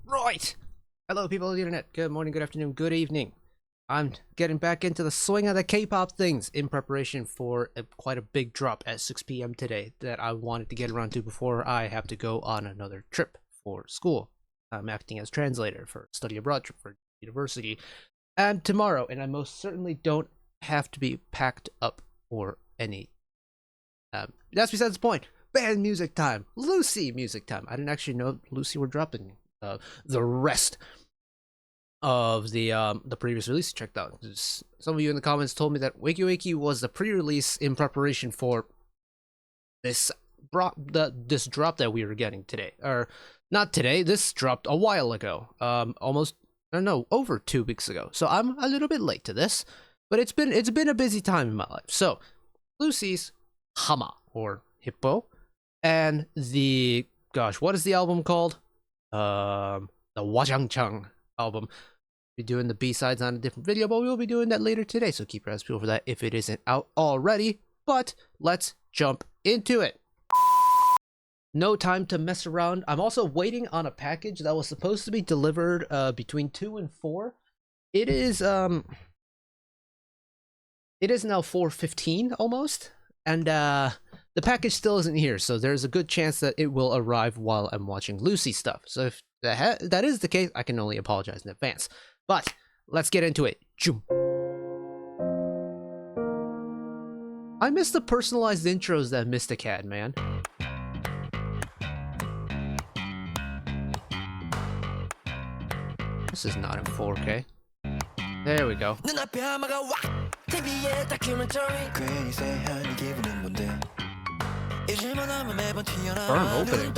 Right. Hello, people of the internet. Good morning, good afternoon, good evening. I'm getting back into the swing of the K-pop things in preparation for quite a big drop at 6 p.m. today that I wanted to get around to before I have to go on another trip for school. I'm acting as translator for study abroad trip for university. And tomorrow, and I most certainly don't have to be packed up or any. That's besides the point. Band music time. Lucy music time. I didn't actually know Lucy were dropping the rest of the previous release checked out. Some of you in the comments told me that Wakey Wakey was the pre-release in preparation for this drop that we were getting today. Or not today, this dropped a while ago. Almost, I don't know, over 2 weeks ago. So I'm a little bit late to this, but it's been a busy time in my life. So Lucy's Hama or Hippo and the what is the album called? The Watchthrough album. Be doing the B-sides on a different video, but we will be doing that later today, so keep your eyes peeled for that if it isn't out already. But let's jump into it. No time to mess around. I'm also waiting on a package that was supposed to be delivered between 2 and 4. It is now 4:15 almost, and the package still isn't here, so there's a good chance that it will arrive while I'm watching Lucy stuff. So if that is the case, I can only apologize in advance. But let's get into it. I miss the personalized intros that Mystic had, man. This is not in 4K. There we go. Firm opening.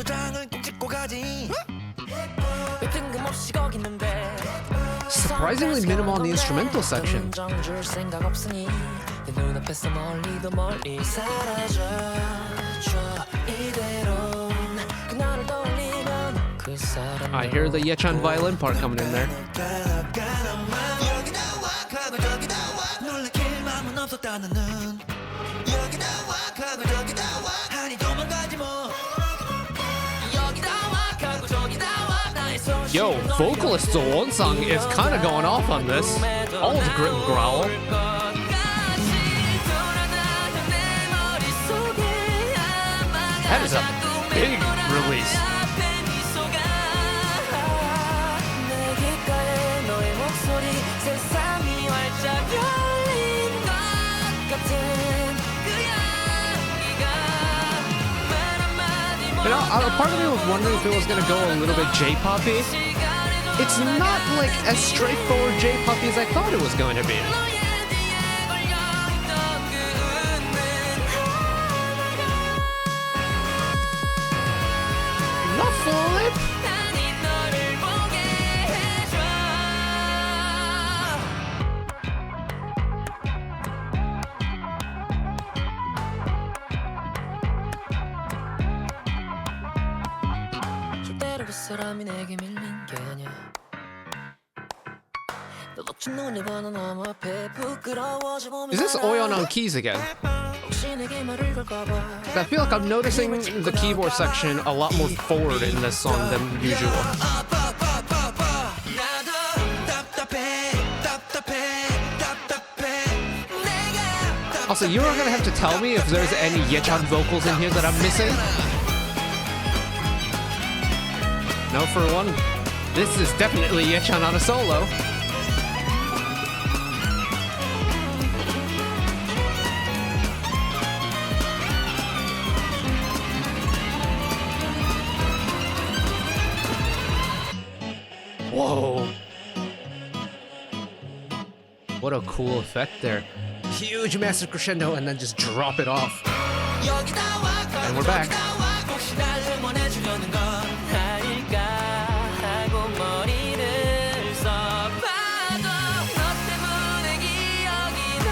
Surprisingly minimal on the instrumental section. I hear the Yechan violin part coming in there. Yo, vocalist Wonsang is kind of going off on this. All the grit and growl. That is a big release. You know, a part of me was wondering if it was going to go a little bit J-poppy. It's not like as straightforward J-poppy as I thought it was going to be. Not flip. Is this Oyon on keys again? I feel like I'm noticing the keyboard section a lot more forward in this song than usual. Also, you are gonna have to tell me if there's any Yechan vocals in here that I'm missing. No, for one, this is definitely Yechan on a solo. Whoa. What a cool effect there. Huge massive crescendo and then just drop it off. And we're back.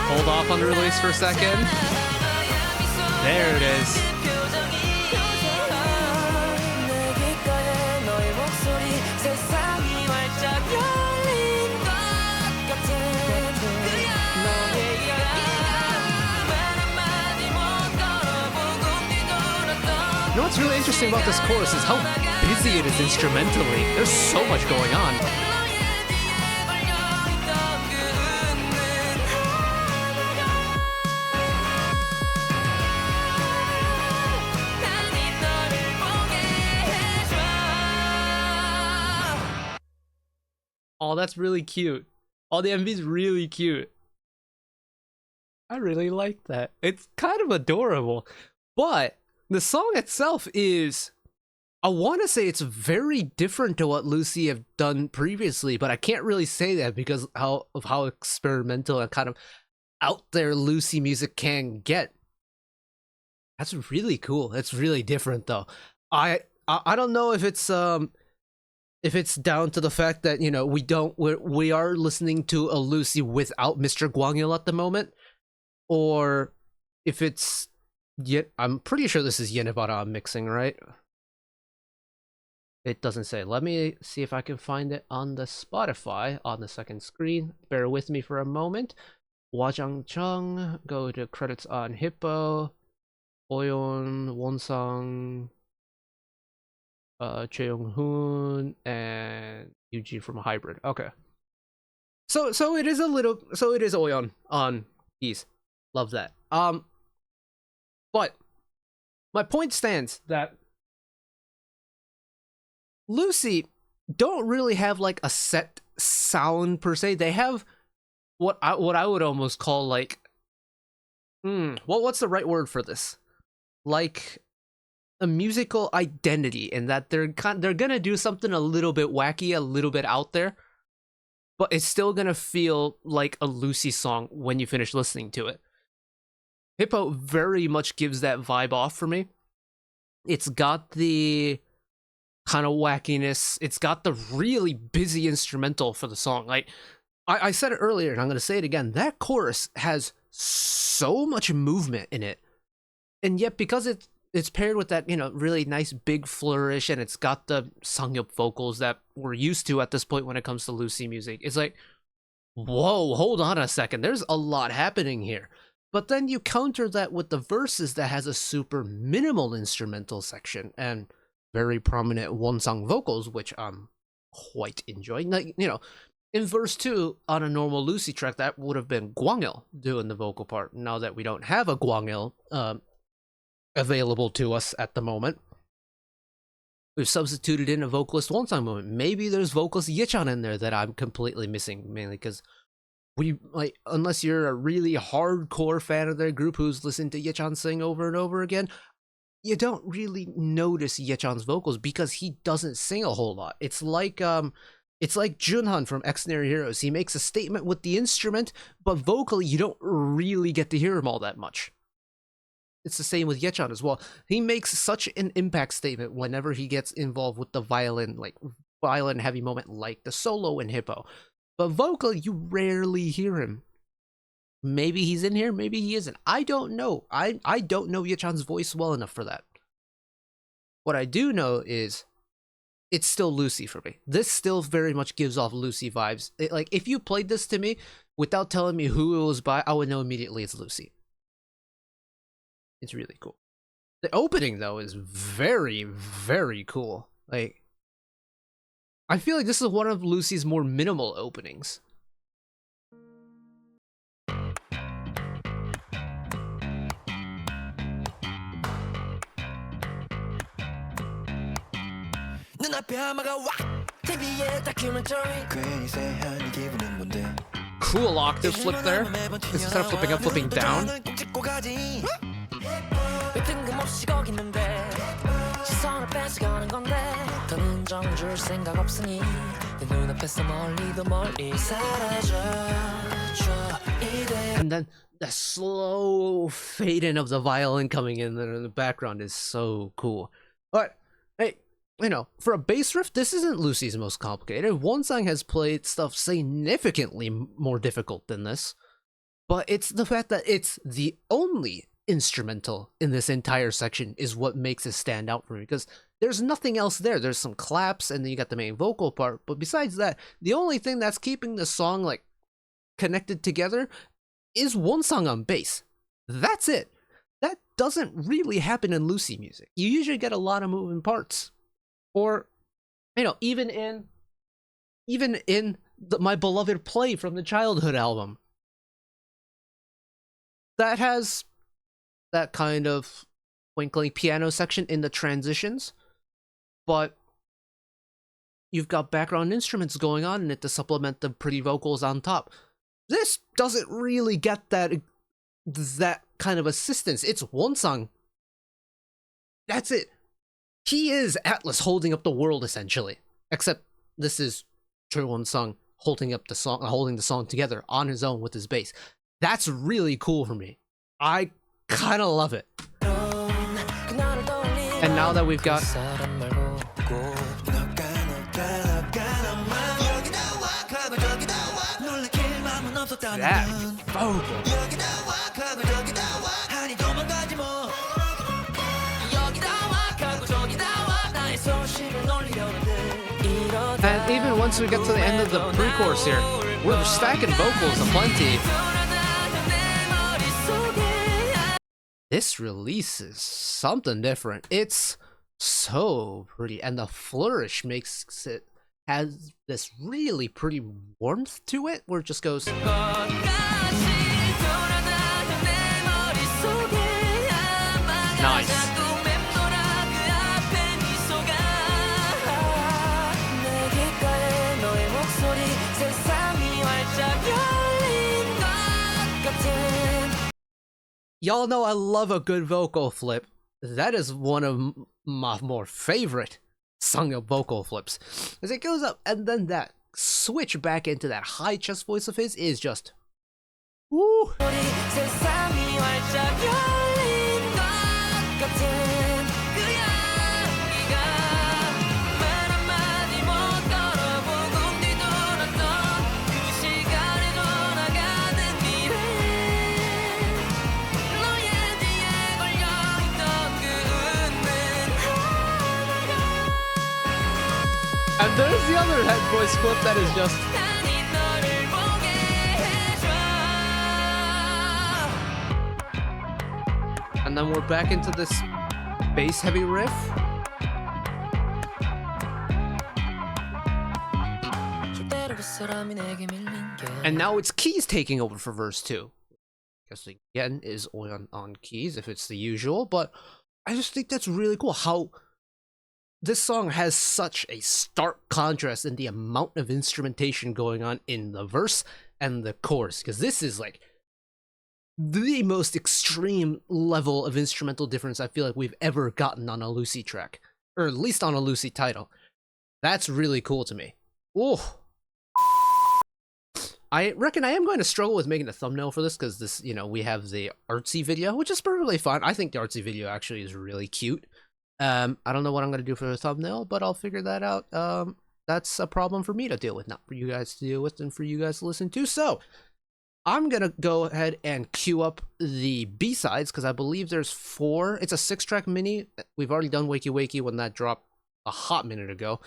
Hold off on the release for a second. There it is. You know what's what's really interesting about this chorus is how busy it is instrumentally. There's so much going on. Oh, that's really cute. Oh, the MV's really cute. I really like that. It's kind of adorable. But the song itself is, I want to say it's very different to what Lucy have done previously, but I can't really say that because of how experimental and kind of out there Lucy music can get. That's really cool. It's really different though. I don't know if it's down to the fact that, you know, we are listening to a Lucy without Mr. Gwangil at the moment, or if it's yet. I'm pretty sure this is Yenebara I'm mixing, right? It doesn't say. Let me see if I can find it on the Spotify on the second screen. Bear with me for a moment. Wajangchung, go to credits on Hippo, Oyeon, Wonsang, Cheong-hoon, and Yuji from Hybrid. Okay. So it is Oyeon on these. Love that. But my point stands that Lucy don't really have like a set sound per se. They have what I would almost call like what's the right word for this? Like a musical identity, in that they're gonna do something a little bit wacky, a little bit out there, but it's still gonna feel like a Lucy song when you finish listening to it. Hippo very much gives that vibe off for me. It's got the kind of wackiness. It's got the really busy instrumental for the song. Like I said it earlier, and I'm gonna say it again. That chorus has so much movement in it, and yet because it's paired with that, you know, really nice big flourish, and it's got the Sangyup vocals that we're used to at this point when it comes to Lucy music. It's like, whoa, hold on a second. There's a lot happening here. But then you counter that with the verses that has a super minimal instrumental section and very prominent Wonsang vocals, which I'm quite enjoying. Like, you know, in verse 2 on a normal Lucy track, that would have been Gwangil doing the vocal part. Now that we don't have a Gwangil available to us at the moment, we've substituted in a vocalist Wonsang moment. Maybe there's vocalist Yechan in there that I'm completely missing, mainly because unless you're a really hardcore fan of their group who's listened to Yechan sing over and over again, you don't really notice Yechan's vocals because he doesn't sing a whole lot. It's like Junhan from Extraordinary Heroes. He makes a statement with the instrument, but vocally you don't really get to hear him all that much. It's the same with Yechan as well. He makes such an impact statement whenever he gets involved with the violin heavy moment, like the solo in Hippo. But vocally, you rarely hear him. Maybe he's in here, maybe he isn't. I don't know. I don't know Yechan's voice well enough for that. What I do know is it's still Lucy for me. This still very much gives off Lucy vibes. Like, if you played this to me without telling me who it was by, I would know immediately it's Lucy. It's really cool. The opening, though, is very, very cool. Like, I feel like this is one of Lucy's more minimal openings. Cool octave flip there. Instead of flipping up, flipping down. And then the slow fade in of the violin coming in there in the background is so cool. But hey, you know, for a bass riff, this isn't Lucy's most complicated. Wonsang has played stuff significantly more difficult than this, but it's the fact that it's the only instrumental in this entire section is what makes it stand out for me, because there's nothing else there. There's some claps and then you got the main vocal part, but besides that, the only thing that's keeping the song like connected together is Wonsang on bass. That's it. doesn't really happen in Lucy music. You usually get a lot of moving parts. Or, you know, even in my beloved Play from the Childhood album, that has that kind of twinkling piano section in the transitions, but you've got background instruments going on in it to supplement the pretty vocals on top. This doesn't really get that kind of assistance. It's one song. That's it. He is Atlas holding up the world, essentially. Except this is one song holding the song together on his own with his bass. That's really cool for me. I kind of love it. And now that we've got that vocal. And even once we get to the end of the pre-chorus here, we're stacking vocals aplenty. This release is something different. It's so pretty, and the flourish makes it has this really pretty warmth to it, where it just goes. Nice. Y'all know I love a good vocal flip. That is one of my more favorite sung up vocal flips. As it goes up, and then that switch back into that high chest voice of his is just woo. And there's the other head voice flip that is just. And then we're back into this bass heavy riff. And now it's keys taking over for verse 2. Guess again is on keys if it's the usual, but I just think that's really cool how this song has such a stark contrast in the amount of instrumentation going on in the verse and the chorus, because this is like the most extreme level of instrumental difference I feel like we've ever gotten on a Lucy track, or at least on a Lucy title. That's really cool to me. Oh, I reckon I am going to struggle with making a thumbnail for this, because this, you know, we have the artsy video, which is perfectly fine. I think the artsy video actually is really cute. I don't know what I'm going to do for the thumbnail, but I'll figure that out. That's a problem for me to deal with, not for you guys to deal with, and for you guys to listen to. So I'm going to go ahead and queue up the B-sides, because I believe there's 4. It's a 6-track mini. We've already done Wakey Wakey when that dropped a hot minute ago.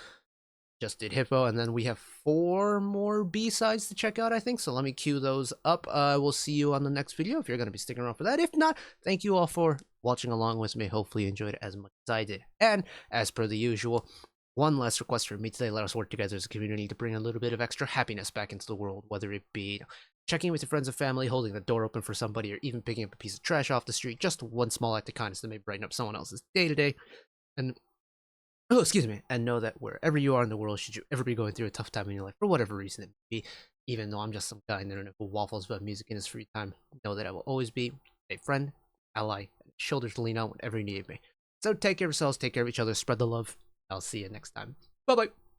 Just did Hippo, and then we have 4 more B-sides to check out, I think. So let me queue those up. We'll see you on the next video if you're going to be sticking around for that. If not, thank you all for watching along with me. Hopefully you enjoyed it as much as I did. And as per the usual, one last request from me today: let us work together as a community to bring a little bit of extra happiness back into the world, whether it be checking in with your friends and family, holding the door open for somebody, or even picking up a piece of trash off the street. Just one small act of kindness that may brighten up someone else's day-to-day. And and know that wherever you are in the world, should you ever be going through a tough time in your life, for whatever reason it may be, even though I'm just some guy in the internet who waffles about music in his free time, know that I will always be a friend, ally, and shoulder to lean on whenever you need me. So take care of yourselves, take care of each other, spread the love. I'll see you next time. Bye-bye.